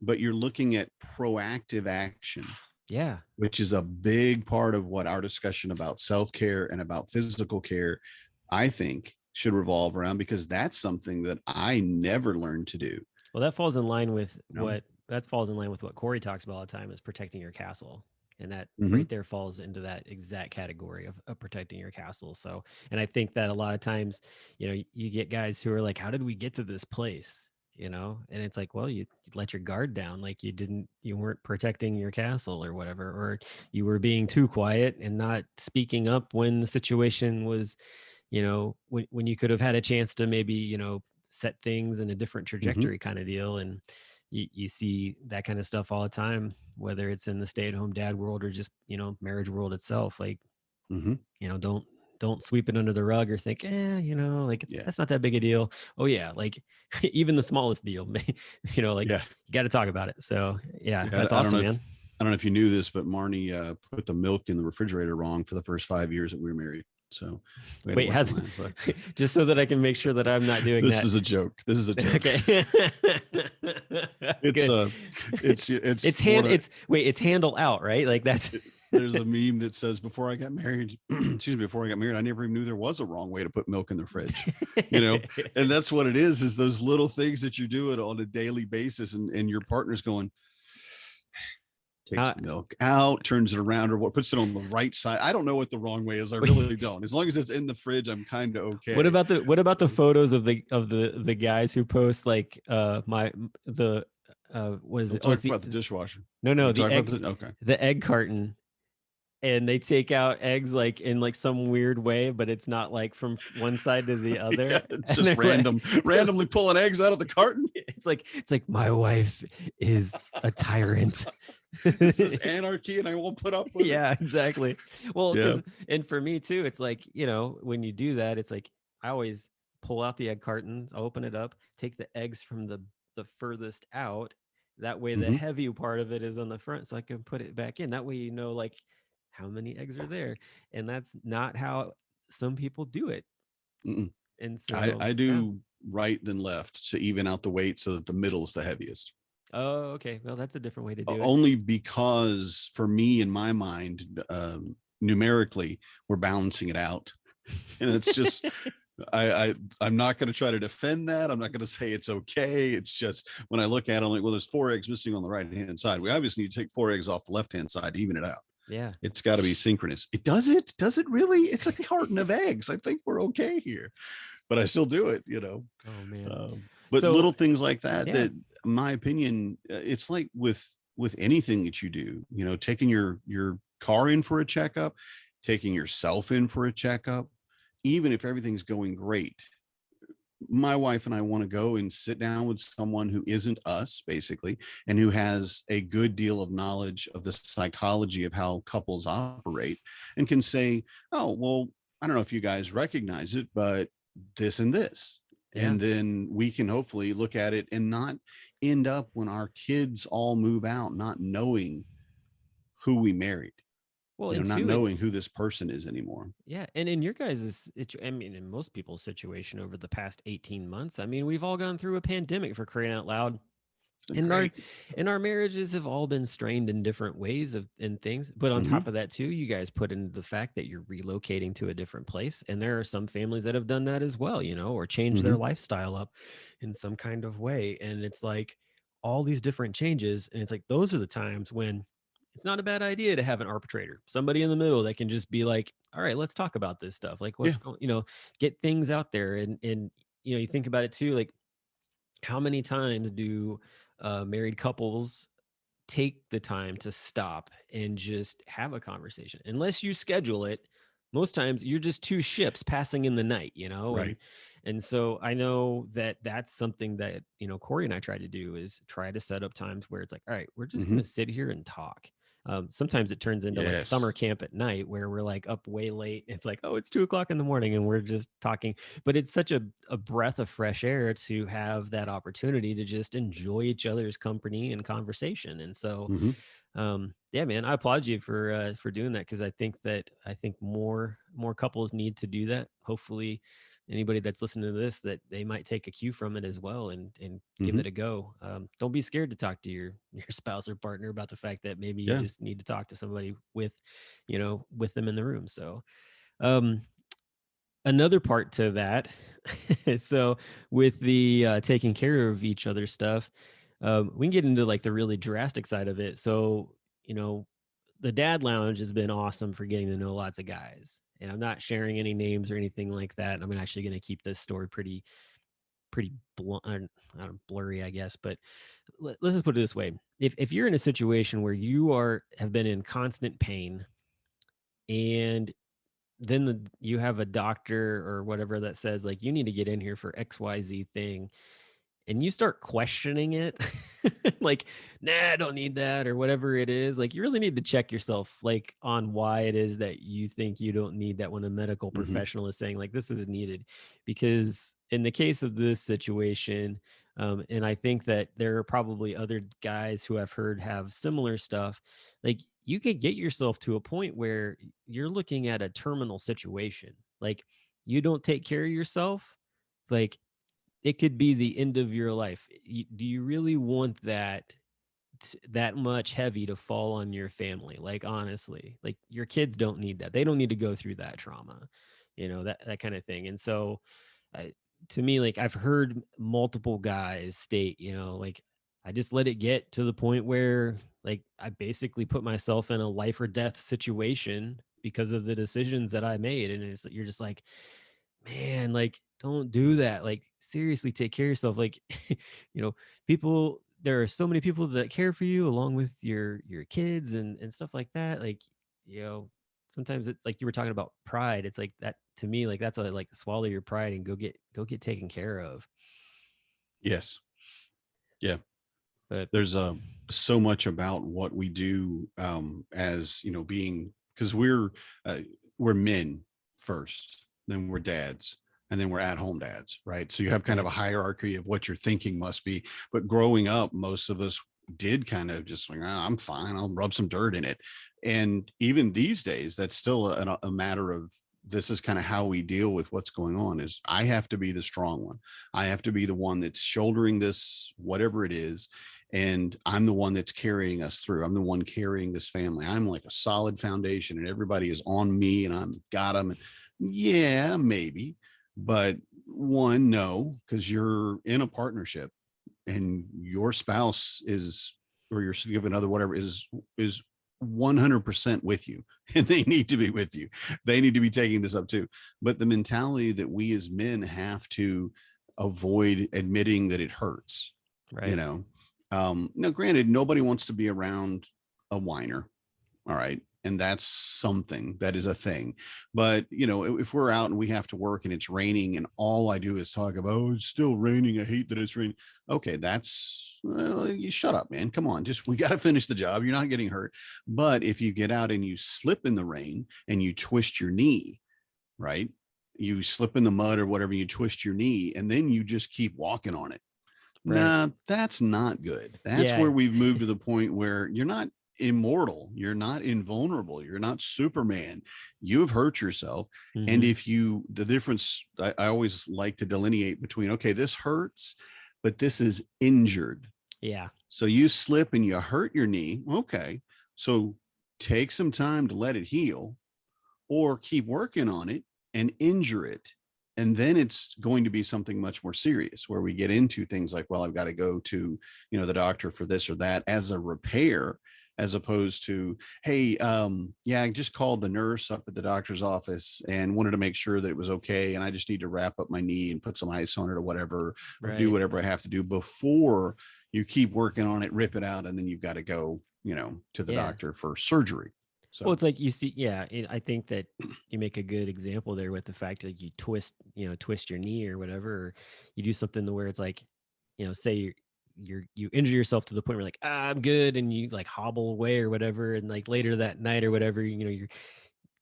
But you're looking at proactive action. Yeah. Which is a big part of what our discussion about self-care and about physical care, I think, should revolve around, because that's something that I never learned to do. Well, that falls in line with what Corey talks about all the time, is protecting your castle. And that right there falls into that exact category of protecting your castle. So, and I think that a lot of times, you get guys who are like, how did we get to this place? And it's like, well, you let your guard down. Like you weren't protecting your castle or whatever, or you were being too quiet and not speaking up when the situation was, when you could have had a chance to maybe, set things in a different trajectory kind of deal. And you see that kind of stuff all the time, whether it's in the stay-at-home dad world or just, marriage world itself. Like, don't sweep it under the rug or think, that's not that big a deal. Oh yeah. Like even the smallest deal, you got to talk about it. So yeah, that's awesome, man. I don't know if you knew this, but Marnie put the milk in the refrigerator wrong for the first 5 years that we were married. So wait, just so that I can make sure that I'm not doing this that. This is a joke. Okay. It's handle out, right? Like that's there's a meme that says, before I got married, I never even knew there was a wrong way to put milk in the fridge, and that's what it is those little things that you're doing on a daily basis, and your partner's going, takes the milk out, turns it around, or what, puts it on the right side. I don't know what the wrong way is. I really don't. As long as it's in the fridge, I'm kind of okay. What about the photos of the guys who post like what is it? Talk about the dishwasher. No, the egg carton. and they take out eggs like in like some weird way, but it's not like from one side to the Yeah, other. it's And just they're like, randomly pulling eggs out of the carton. it's like my wife is a tyrant. This is anarchy, and I won't put up with it. Yeah, exactly. Well, Yeah. because and for me too, it's like, when you do that, it's like I always pull out the egg cartons, open it up, take the eggs from the furthest out. That way the Hmm. heavy part of it is on the front, so I can put it back in. That way like how many eggs are there. And that's not how some people do it. Mm-mm. And I, so I yeah. do right then left to even out the weight so that the middle is the heaviest. Oh, okay. Well, that's a different way to do it. Only because for me, in my mind, numerically, we're balancing it out. And it's just, I'm not going to try to defend that. I'm not going to say it's okay. It's just when I look at it, I'm like, well, there's 4 eggs missing on the right hand side. We obviously need to take 4 eggs off the left hand side to even it out. Yeah. It's got to be synchronous. Does it really? It's a carton of eggs. I think we're okay here, but I still do it, Oh man. but So little things like that, yeah. that in my opinion, it's like with anything that you do, taking your car in for a checkup, taking yourself in for a checkup, even if everything's going great. My wife and I want to go and sit down with someone who isn't us, basically, and who has a good deal of knowledge of the psychology of how couples operate, and can say, oh, well, I don't know if you guys recognize it, but this and this. Yeah. And then we can hopefully look at it and not end up when our kids all move out, not knowing who we married, Well, and not two, it knowing who this person is anymore. yeah, and in your guys' I mean, in most people's situation over the past 18 months, I mean, we've all gone through a pandemic for crying out loud. It's been And our great. and our marriages have all been strained in different ways of and things. But on Hmm. top of that, too, you guys put in the fact that you're relocating to a different place. And there are some families that have done that as well, or changed their Hmm. lifestyle up in some kind of way. And it's like all these different changes. And it's like those are the times when it's not a bad idea to have an arbitrator, somebody in the middle that can just be like, all right, let's talk about this stuff. Like Yeah. what's going, get things out there. And you think about it too, like how many times do married couples take the time to stop and just have a conversation? Unless you schedule it, most times you're just two ships passing in the night, and Right. so I know that that's something that Corey and I try to do is try to set up times where it's like, all right, we're just going Hmm. to sit here and talk. Sometimes it turns into like summer Yes. camp at night where we're like up way late. It's like, oh, it's 2 o'clock in the morning and we're just talking. But it's such a breath of fresh air to have that opportunity to just enjoy each other's company and conversation. And so, Hmm. yeah, man, I applaud you for doing that, because I think more couples need to do that. Hopefully, anybody that's listening to this, that they might take a cue from it as well and give Hmm. it a go. Don't be scared to talk to your your spouse or partner about the fact that maybe you Yeah. just need to talk to somebody with them in the room. So, um, another part to that, so with the taking care of each other stuff, we can get into like the really drastic side of it. So, you know, the dad lounge has been awesome for getting to know lots of guys, and I'm not sharing any names or anything like that. I'm actually going to keep this story pretty blunt, I don't know, blurry, I guess. But let's just put it this way: if you're in a situation where you have been in constant pain, and then you have a doctor or whatever that says like you need to get in here for XYZ thing, and you start questioning it, like, nah, I don't need that, or whatever it is, like you really need to check yourself, like on why it is that you think you don't need that when a medical Hmm. professional is saying like this is needed. Because in the case of this situation, and I think that there are probably other guys who I've heard have similar stuff, like you could get yourself to a point where you're looking at a terminal situation. Like you don't take care of yourself, like it could be the end of your life. Do you really want that much heavy to fall on your family? Like honestly, like your kids don't need that. They don't need to go through that trauma, that kind of thing. And so, I, to me, like I've heard multiple guys state, like I just let it get to the point where like I basically put myself in a life or death situation because of the decisions that I made. And you're just like, man, like don't do that. Like seriously, take care of yourself. Like, you know, people, there are so many people that care for you along with your kids and stuff like that. Like sometimes it's like you were talking about pride. It's like that to me, like that's like swallow your pride and go get taken care of. Yes. Yeah. But There's so much about what we do, as being, because we're men first, then we're dads, and then we're at home dads, right? So you have kind of right, a hierarchy of what your thinking must be. But growing up, most of us did kind of just like, I'm fine, I'll rub some dirt in it. And even these days, that's still a matter of, this is kind of how we deal with what's going on. Is I have to be the strong one. I have to be the one that's shouldering this, whatever it is, and I'm the one that's carrying us through. I'm the one carrying this family. I'm like a solid foundation, and everybody is on me, and I'm got them. Yeah, maybe, but one, no, because you're in a partnership, and your spouse is, or your significant other, whatever, is 100% with you, and they need to be with you. They need to be taking this up too. But the mentality that we as men have to avoid admitting that it hurts, you right. know. Now, granted, nobody wants to be around a whiner. All right. And that's something that is a thing. But, if we're out and we have to work and it's raining and all I do is talk about, oh, it's still raining, I hate that it's raining. Okay. Well, you shut up, man. Come on. We got to finish the job. You're not getting hurt. But if you get out and you slip in the rain and you twist your knee, right? You slip in the mud or whatever, you twist your knee, and then you just keep walking on it. Right. Nah, that's not good. That's Yeah. where we've moved to the point where you're not immortal, you're not invulnerable, you're not Superman. You have hurt yourself. And Mm-hmm. the difference, I always like to delineate between, okay, this hurts, but this is injured. Yeah. So you slip and you hurt your knee. Okay. So take some time to let it heal, or keep working on it and injure it. And then it's going to be something much more serious, where we get into things like, well, I've got to go to, the doctor for this or that as a repair, as opposed to, hey, yeah, I just called the nurse up at the doctor's office and wanted to make sure that it was okay. And I just need to wrap up my knee and put some ice on it or whatever, or do Right. whatever I have to do before you keep working on it, rip it out. And then you've got to go, to the Yeah. doctor for surgery. Well, So, it's like you see, yeah, I think that you make a good example there with the fact that you twist your knee or whatever, or you do something to where it's like, say you injure yourself to the point where like, I'm good, and you like hobble away or whatever, and like later that night or whatever, you're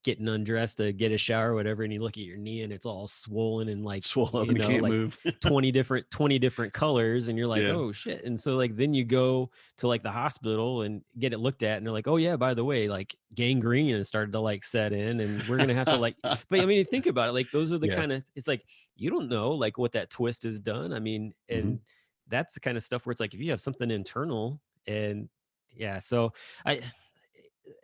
getting undressed to get a shower or whatever, and you look at your knee and it's all swollen and like, swole up and can't like move. 20 different colors, and you're like, Yeah. oh shit. And so like then you go to like the hospital and get it looked at, and they're like, oh yeah, by the way, like gangrene has started to like set in, and we're gonna have to like, but I mean, you think about it, like those are the Yeah. kind of, it's like you don't know like what that twist has done. I mean, Mhm. and that's the kind of stuff where it's like if you have something internal, and yeah. So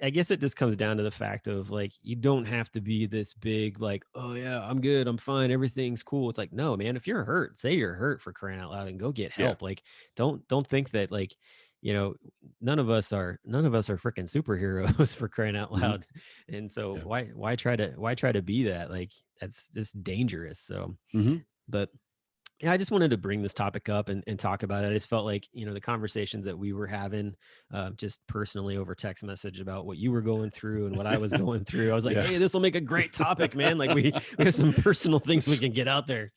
I guess it just comes down to the fact of like you don't have to be this big like, oh yeah, I'm good, I'm fine, everything's cool. It's like, no, man, if you're hurt, say you're hurt, for crying out loud, and go get Yeah. help. Like don't think that like, you know, none of us are freaking superheroes for crying out Mhm. loud. And so Yeah. why try to be that? Like that's just dangerous. So, Mhm. but yeah, I just wanted to bring this topic up and talk about it. I just felt like, the conversations that we were having, just personally over text message about what you were going through and what I was going through. I was like, Yeah. hey, this will make a great topic, man. Like we have some personal things we can get out there.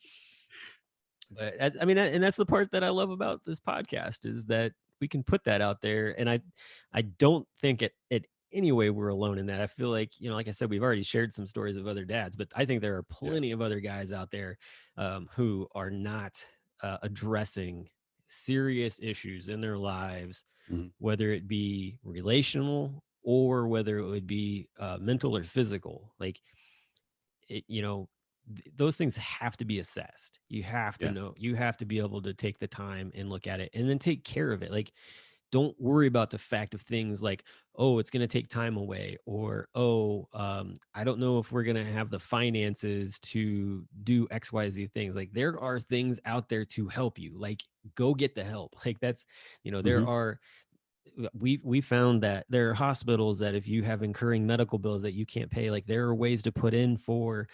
But I mean, and that's the part that I love about this podcast is that we can put that out there. And I don't think it anyway we're alone in that. I feel like, like I said, we've already shared some stories of other dads, but I think there are Yeah. plenty of other guys out there who are not addressing serious issues in their lives, Mhm. whether it be relational or whether it would be mental or physical. Like those things have to be assessed. You have to Yeah. know, you have to be able to take the time and look at it and then take care of it. Like, don't worry about the fact of things like, oh, it's going to take time away, or oh, I don't know if we're going to have the finances to do XYZ things. Like, there are things out there to help you. Like, go get the help. Like, that's, there Mhm. are, we found that there are hospitals that if you have incurring medical bills that you can't pay, like there are ways to put in for,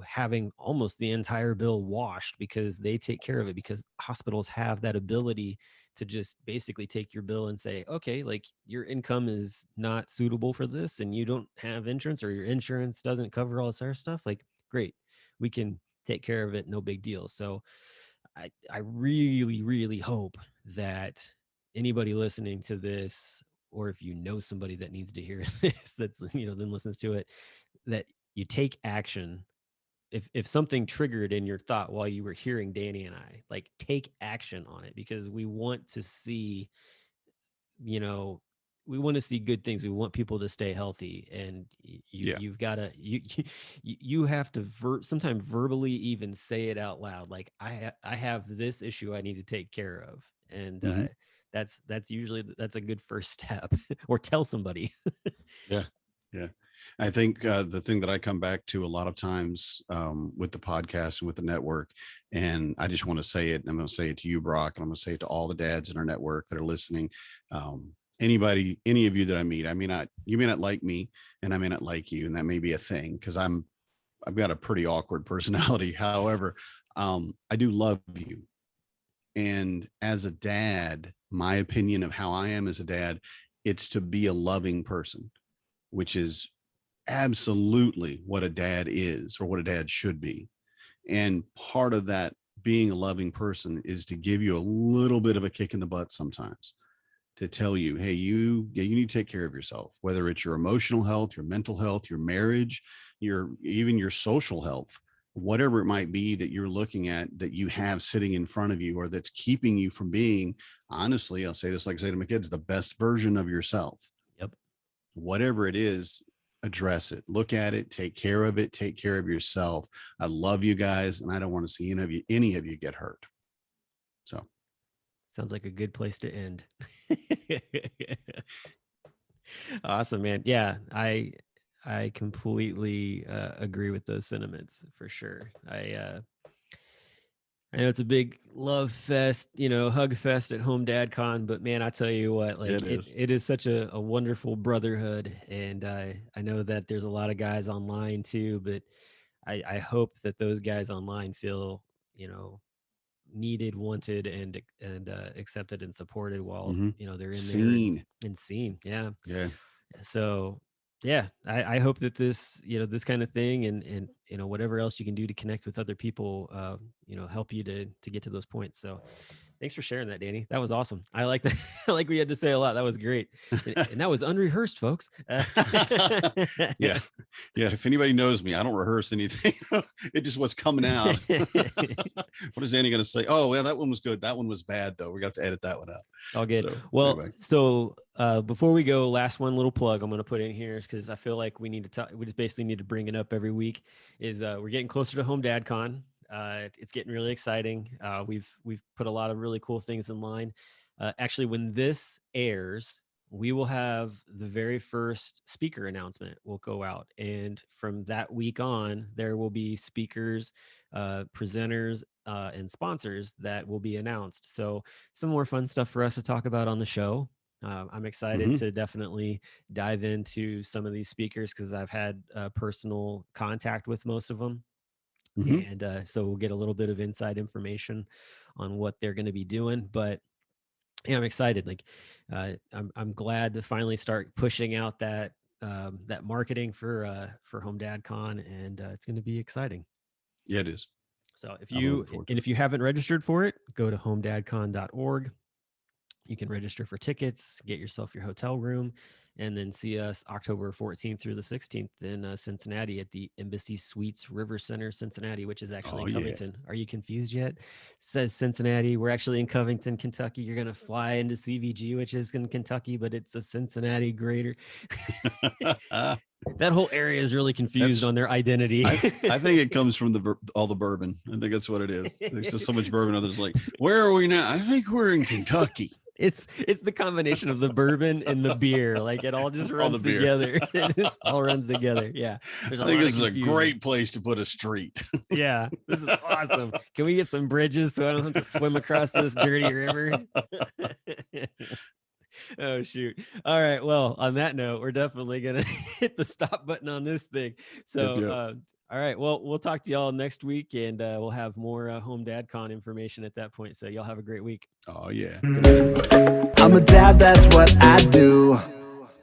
having almost the entire bill washed because they take care of it, because hospitals have that ability to just basically take your bill and say, okay, like your income is not suitable for this and you don't have insurance or your insurance doesn't cover all this other stuff, like, great, we can take care of it, no big deal. So I really, really hope that anybody listening to this, or if you know somebody that needs to hear this, that's, then listens to it, that you take action. If something triggered in your thought while you were hearing Danny and I, like, take action on it, because we want to see, we want to see good things. We want people to stay healthy, and Yeah. you've got to, you have to sometimes verbally even say it out loud. Like, I have this issue I need to take care of. And Mhm. that's usually, that's a good first step. Or tell somebody. Yeah. Yeah. I think the thing that I come back to a lot of times with the podcast and with the network, and I just want to say it, and I'm going to say it to you, Brock, and I'm going to say it to all the dads in our network that are listening. Anybody, any of you that I meet, you may not like me, and I may not like you, and that may be a thing because I've got a pretty awkward personality. However, I do love you. And as a dad, my opinion of how I am as a dad, it's to be a loving person, which is absolutely what a dad is, or what a dad should be. And part of that being a loving person is to give you a little bit of a kick in the butt sometimes, to tell you, hey, you need to take care of yourself, whether it's your emotional health, your mental health, your marriage, even your social health, whatever it might be that you're looking at, that you have sitting in front of you, or that's keeping you from being, honestly, I'll say this like I say to my kids, the best version of yourself. Yep. Whatever it is, address it, look at it, take care of it, take care of yourself. I love you guys, and I don't want to see any of you get hurt. So Sounds like a good place to end. Awesome, man. Yeah, I completely agree with those sentiments for sure. I know it's a big love fest, hug fest at Home Dad Con, but man, I tell you what, like, it is. it is such a wonderful brotherhood. And I know that there's a lot of guys online too, but I hope that those guys online feel, needed, wanted, and accepted and supported while, Mm-hmm. they're in there Seen. and seen. Yeah. Yeah. So yeah, I hope that this, this kind of thing, and whatever else you can do to connect with other people, help you to get to those points. So thanks for sharing that, Danny. That was awesome. I like that. Like, we had to say a lot. That was great. And that was unrehearsed, folks. Yeah. If anybody knows me, I don't rehearse anything. It just was coming out. What is Danny going to say? Oh, well, that one was good. That one was bad, though. We got to edit that one out. All good. So, well, anyway. So before we go, last one little plug I'm going to put in here, because I feel like we need to talk. We just basically need to bring it up every week. Is we're getting closer to Home Dad Con. It's getting really exciting. We've put a lot of really cool things in line. Actually, when this airs, we will have the very first speaker announcement will go out. And from that week on, there will be speakers, presenters, and sponsors that will be announced. So some more fun stuff for us to talk about on the show. I'm excited to definitely dive into some of these speakers, because I've had personal contact with most of them. And so we'll get a little bit of inside information on what they're going to be doing. But yeah, I'm excited. Like, I'm glad to finally start pushing out that that marketing for Home Dad Con, and it's going to be exciting. Yeah, it is. So if you haven't registered for it, go to homedadcon.org. You can register for tickets, get yourself your hotel room, and then see us October 14th through the 16th in Cincinnati at the Embassy Suites River Center, Cincinnati, which is actually in Covington. Are you confused yet? It says Cincinnati. We're actually in Covington, Kentucky. You're going to fly into CVG, which is in Kentucky, but it's a Cincinnati greater. That whole area is really confused on their identity. I think it comes from all the bourbon. I think that's what it is. There's just so much bourbon. Others like, where are we now? I think we're in Kentucky. It's the combination of the bourbon and the beer. Like, it all just runs together. It just all runs together. Yeah. I think this is a great place to put a street. Yeah. This is awesome. Can we get some bridges so I don't have to swim across this dirty river? Oh, shoot. All right. Well, on that note, we're definitely going to hit the stop button on this thing. So All right. Well, we'll talk to y'all next week, and we'll have more Home Dad Con information at that point. So y'all have a great week. Oh, yeah. I'm a dad, that's what I do.